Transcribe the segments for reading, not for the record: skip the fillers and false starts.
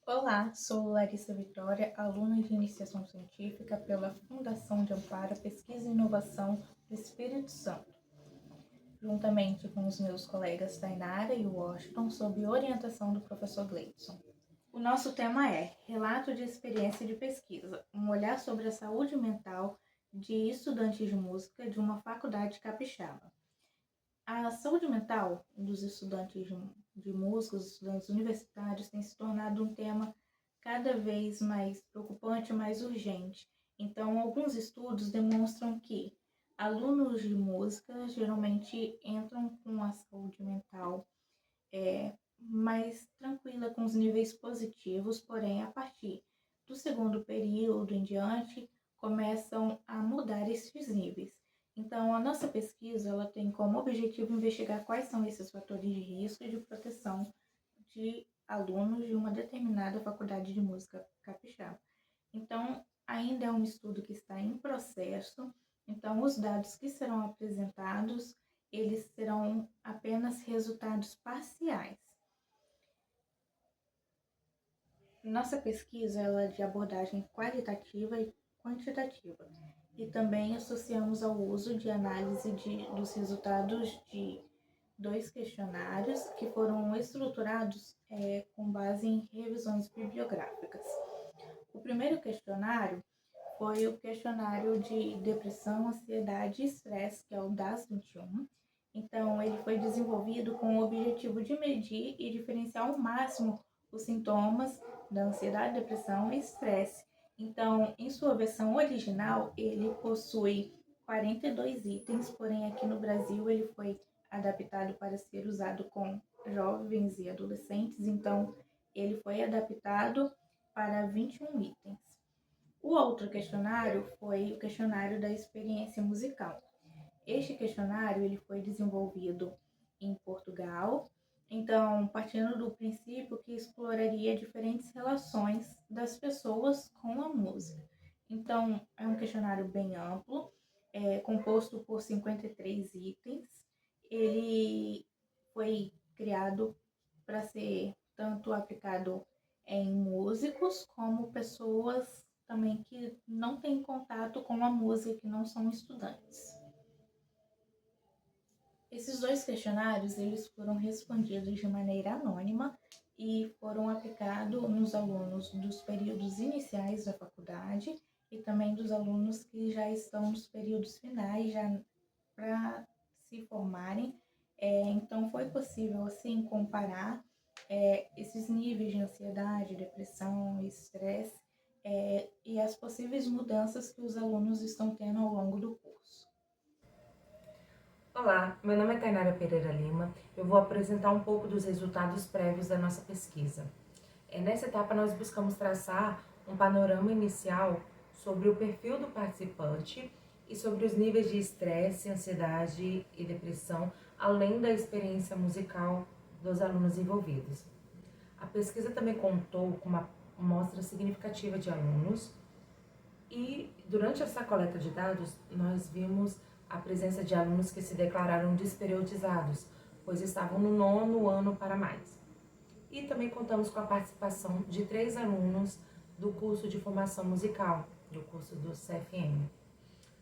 Olá, sou Larissa Vitória, aluna de Iniciação Científica pela Fundação de Amparo à Pesquisa e Inovação do Espírito Santo, juntamente com os meus colegas Tainara e Washington, sob orientação do professor Gleidson. O nosso tema é Relato de Experiência de Pesquisa, um olhar sobre a saúde mental de estudantes de música de uma faculdade capixaba. A saúde mental dos estudantes de música, os estudantes universitários, tem se tornado um tema cada vez mais preocupante, mais urgente. Então, alguns estudos demonstram que alunos de música geralmente entram com a saúde mental mais tranquila, com os níveis positivos, porém, a partir do segundo período em diante, começam a mudar esses níveis. Então, a nossa pesquisa ela tem como objetivo investigar quais são esses fatores de risco e de proteção de alunos de uma determinada faculdade de música capixaba. Então, ainda é um estudo que está em processo, então os dados que serão apresentados, eles serão apenas resultados parciais. Nossa pesquisa ela é de abordagem qualitativa e quantitativa, e também associamos ao uso de análise dos resultados de 2 questionários que foram estruturados com base em revisões bibliográficas. O primeiro questionário foi o questionário de depressão, ansiedade e estresse, que é o DAS-21. Então, ele foi desenvolvido com o objetivo de medir e diferenciar ao máximo os sintomas da ansiedade, depressão e estresse. Então, em sua versão original, ele possui 42 itens, porém aqui no Brasil ele foi adaptado para ser usado com jovens e adolescentes, então ele foi adaptado para 21 itens. O outro questionário foi o questionário da experiência musical. Este questionário ele foi desenvolvido em Portugal, então partindo do princípio que exploraria diferentes relações das pessoas com a música. Então é um questionário bem amplo, composto por 53 itens. Ele foi criado para ser tanto aplicado em músicos como pessoas também que não têm contato com a música, que não são estudantes. Esses 2 questionários eles foram respondidos de maneira anônima e foram aplicados nos alunos dos períodos iniciais da faculdade e também dos alunos que já estão nos períodos finais, já para se formarem. Então, foi possível, assim, comparar esses níveis de ansiedade, depressão, estresse e as possíveis mudanças que os alunos estão tendo ao longo do curso. Olá, meu nome é Tainara Pereira Lima. Eu vou apresentar um pouco dos resultados prévios da nossa pesquisa. Nessa etapa, nós buscamos traçar um panorama inicial sobre o perfil do participante e sobre os níveis de estresse, ansiedade e depressão, além da experiência musical dos alunos envolvidos. A pesquisa também contou com uma amostra significativa de alunos e, durante essa coleta de dados, nós vimos a presença de alunos que se declararam desperiodizados, pois estavam no 9º ano para mais. E também contamos com a participação de 3 alunos do curso de formação musical, do curso do CFM.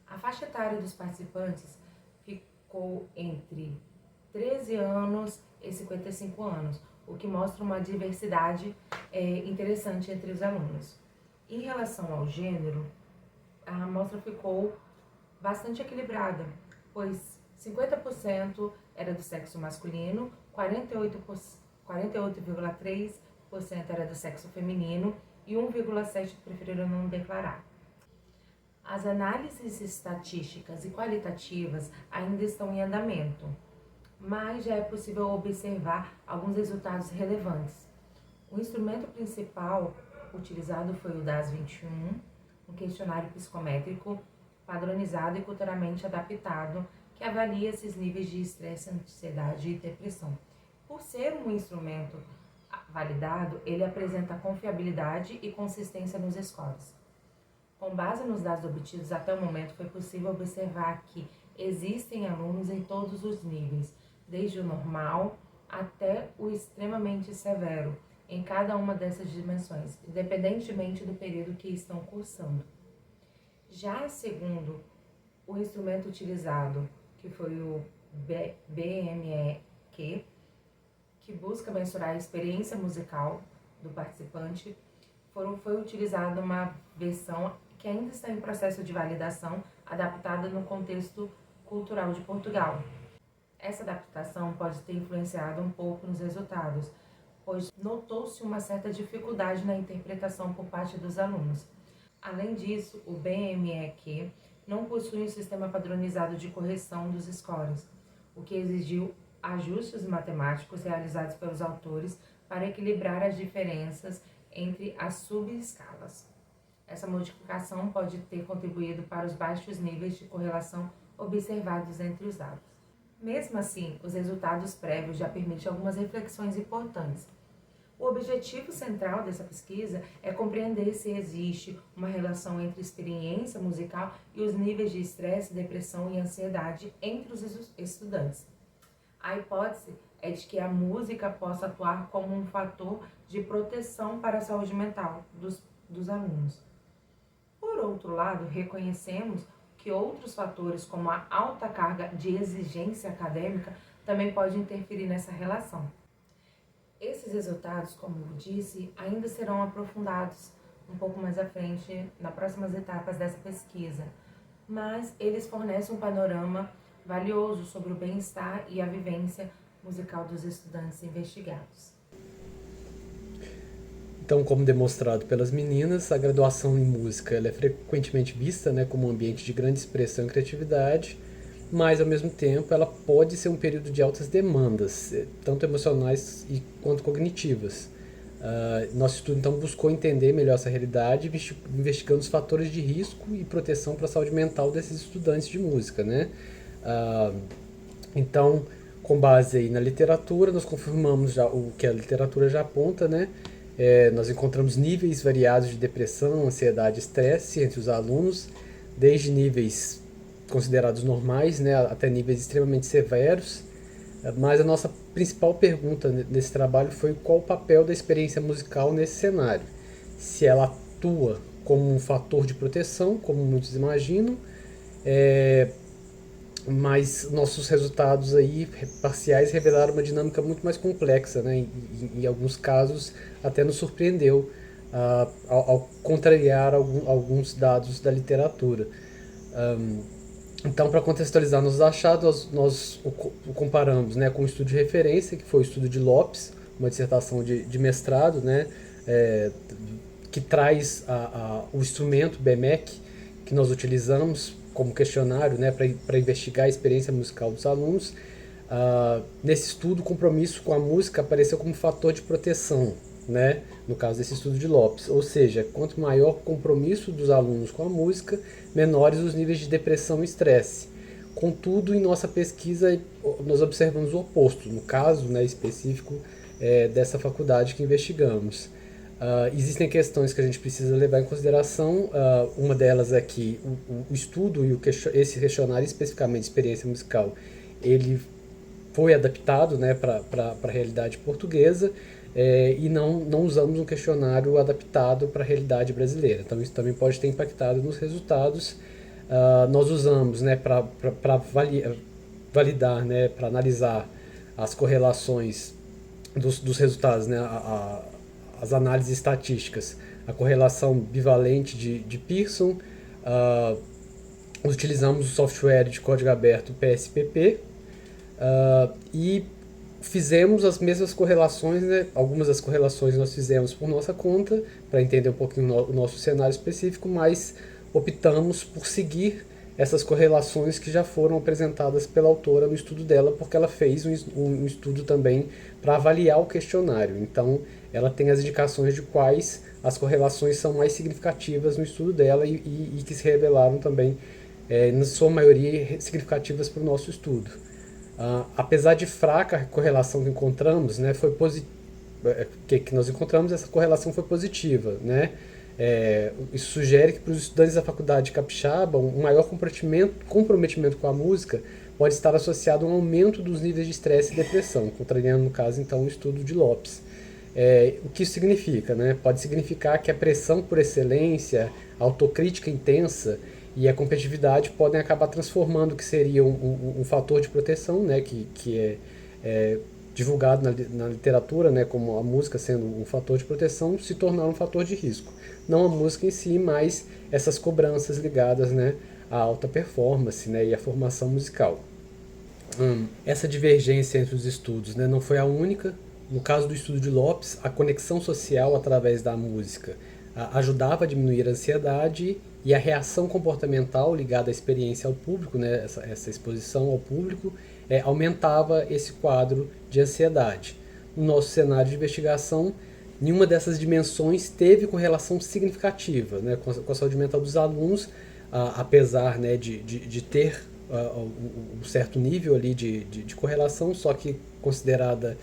A faixa etária dos participantes ficou entre 13 anos e 55 anos, o que mostra uma diversidade interessante entre os alunos. Em relação ao gênero, a amostra ficou bastante equilibrada, pois 50% era do sexo masculino, 48,3% era do sexo feminino e 1,7% preferiram não declarar. As análises estatísticas e qualitativas ainda estão em andamento, mas já é possível observar alguns resultados relevantes. O instrumento principal utilizado foi o DAS-21, um questionário psicométrico padronizado e culturalmente adaptado que avalia esses níveis de estresse, ansiedade e depressão. Por ser um instrumento validado, ele apresenta confiabilidade e consistência nos scores. Com base nos dados obtidos até o momento, foi possível observar que existem alunos em todos os níveis, desde o normal até o extremamente severo, em cada uma dessas dimensões, independentemente do período que estão cursando. Já segundo o instrumento utilizado, que foi o BMEQ, que busca mensurar a experiência musical do participante, foi utilizada uma versão que ainda está em processo de validação, adaptada no contexto cultural de Portugal. Essa adaptação pode ter influenciado um pouco nos resultados, pois notou-se uma certa dificuldade na interpretação por parte dos alunos. Além disso, o BMEQ não possui um sistema padronizado de correção dos scores, o que exigiu ajustes matemáticos realizados pelos autores para equilibrar as diferenças entre as subescalas. Essa modificação pode ter contribuído para os baixos níveis de correlação observados entre os dados. Mesmo assim, os resultados prévios já permitem algumas reflexões importantes. O objetivo central dessa pesquisa é compreender se existe uma relação entre experiência musical e os níveis de estresse, depressão e ansiedade entre os estudantes. A hipótese é de que a música possa atuar como um fator de proteção para a saúde mental dos alunos. Por outro lado, reconhecemos que outros fatores, como a alta carga de exigência acadêmica, também podem interferir nessa relação. Esses resultados, como eu disse, ainda serão aprofundados um pouco mais à frente, nas próximas etapas dessa pesquisa, mas eles fornecem um panorama valioso sobre o bem-estar e a vivência musical dos estudantes investigados. Então, como demonstrado pelas meninas, a graduação em música ela é frequentemente vista, né, como um ambiente de grande expressão e criatividade, mas, ao mesmo tempo, ela pode ser um período de altas demandas, tanto emocionais quanto cognitivas. Nosso estudo, então, buscou entender melhor essa realidade, investigando os fatores de risco e proteção para a saúde mental desses estudantes de música, né? Então, com base aí na literatura, nós confirmamos já o que a literatura já aponta, né? Nós encontramos níveis variados de depressão, ansiedade e estresse entre os alunos, desde níveis considerados normais, né, até níveis extremamente severos. Mas a nossa principal pergunta nesse trabalho foi qual o papel da experiência musical nesse cenário. Se ela atua como um fator de proteção, como muitos imaginam, mas nossos resultados aí parciais revelaram uma dinâmica muito mais complexa, né? Em alguns casos até nos surpreendeu ao contrariar alguns dados da literatura. Então, para contextualizar nossos achados, nós o comparamos, né, com um estudo de referência, que foi o estudo de Lopes, uma dissertação de mestrado, né, que traz o instrumento BMEC, que nós utilizamos como questionário, né, para investigar a experiência musical dos alunos. Nesse estudo, o compromisso com a música apareceu como fator de proteção, né, no caso desse estudo de Lopes. Ou seja, quanto maior o compromisso dos alunos com a música, menores os níveis de depressão e estresse. Contudo, em nossa pesquisa, nós observamos o oposto, no caso, né, específico dessa faculdade que investigamos. Existem questões que a gente precisa levar em consideração. Uma delas é que o estudo e esse questionário, especificamente de experiência musical, ele foi adaptado, né, para a realidade portuguesa, e não usamos um questionário adaptado para a realidade brasileira. Então isso também pode ter impactado nos resultados. Nós usamos, né, para validar, né, para analisar as correlações dos resultados, né, as análises estatísticas, a correlação bivalente de Pearson. Utilizamos o software de código aberto PSPP, e fizemos as mesmas correlações, né? Algumas das correlações nós fizemos por nossa conta, para entender um pouquinho o nosso cenário específico, mas optamos por seguir essas correlações que já foram apresentadas pela autora no estudo dela, porque ela fez um estudo também para avaliar o questionário. Então, ela tem as indicações de quais as correlações são mais significativas no estudo dela e que se revelaram também, na sua maioria, significativas para o nosso estudo. Apesar de fraca a correlação que encontramos, né, que nós encontramos, essa correlação foi positiva, né? Isso sugere que para os estudantes da faculdade capixaba, um maior comprometimento com a música pode estar associado a um aumento dos níveis de estresse e depressão, contrariando, no caso, então, o estudo de Lopes. O que isso significa, né? Pode significar que a pressão por excelência, a autocrítica intensa e a competitividade podem acabar transformando o que seria um fator de proteção, né? Que é divulgado na literatura, né? Como a música sendo um fator de proteção, se tornar um fator de risco. Não a música em si, mas essas cobranças ligadas, né, à alta performance, né, e à formação musical. Essa divergência entre os estudos, né, não foi a única. No caso do estudo de Lopes, a conexão social através da música ajudava a diminuir a ansiedade e a reação comportamental ligada à experiência ao público, né, essa exposição ao público, aumentava esse quadro de ansiedade. No nosso cenário de investigação, nenhuma dessas dimensões teve correlação significativa, né, com a saúde mental dos alunos, apesar, né, de ter um certo nível ali de correlação, só que considerada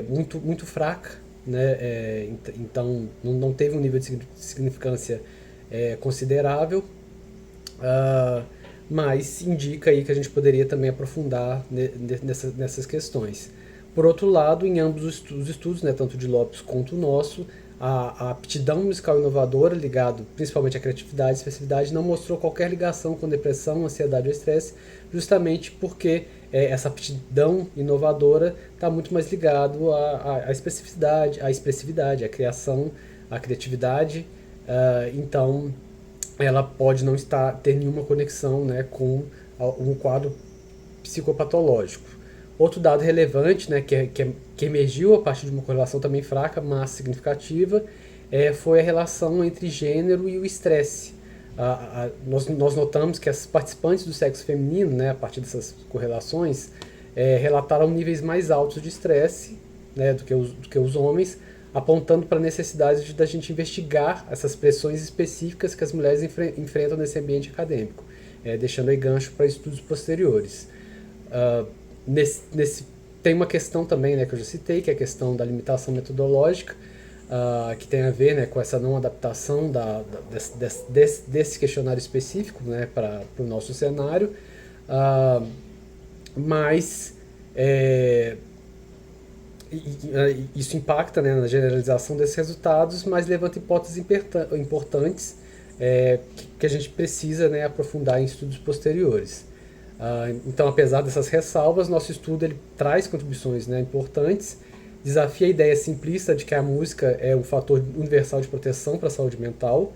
muito fraca, né? Então não teve um nível de significância considerável, mas indica aí que a gente poderia também aprofundar nessas questões. Por outro lado, em ambos os estudos, né, tanto de Lopes quanto o nosso, a aptidão musical inovadora, ligado principalmente à criatividade e expressividade, não mostrou qualquer ligação com depressão, ansiedade ou estresse, justamente porque essa aptidão inovadora está muito mais ligado à expressividade, à criação, à criatividade. Então, ela pode não ter nenhuma conexão, né, com um quadro psicopatológico. Outro dado relevante, né, que emergiu a partir de uma correlação também fraca, mas significativa, foi a relação entre gênero e o estresse. Nós notamos que as participantes do sexo feminino, né, a partir dessas correlações, relataram níveis mais altos de estresse, né, do que os homens, apontando para a necessidade da gente investigar essas pressões específicas que as mulheres enfrentam nesse ambiente acadêmico, deixando aí gancho para estudos posteriores. Tem uma questão também, né, que eu já citei, que é a questão da limitação metodológica, que tem a ver, né, com essa não adaptação desse questionário específico, né, para o nosso cenário, mas isso impacta, né, na generalização desses resultados, mas levanta hipóteses importantes que a gente precisa, né, aprofundar em estudos posteriores. Então, apesar dessas ressalvas, nosso estudo ele traz contribuições, né, importantes, desafia a ideia simplista de que a música é um fator universal de proteção para a saúde mental.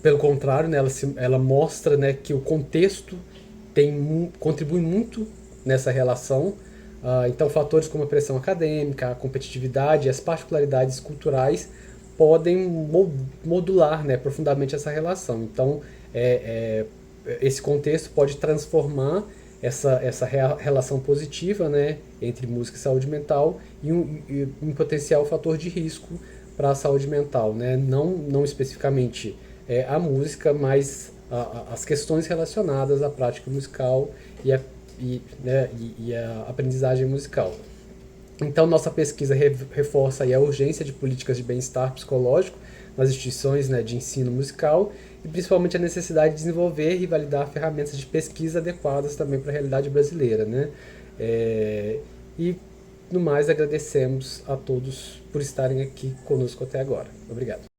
Pelo contrário, né, ela mostra, né, que o contexto contribui muito nessa relação. Então, fatores como a pressão acadêmica, a competitividade e as particularidades culturais podem modular, né, profundamente essa relação. Então, esse contexto pode transformar essa relação positiva, né, entre música e saúde mental em um potencial fator de risco para a saúde mental, né? Não especificamente a música, mas as questões relacionadas à prática musical e a aprendizagem musical. Então, nossa pesquisa reforça aí a urgência de políticas de bem-estar psicológico nas instituições, né, de ensino musical e principalmente a necessidade de desenvolver e validar ferramentas de pesquisa adequadas também para a realidade brasileira, né? E, no mais, agradecemos a todos por estarem aqui conosco até agora. Obrigado.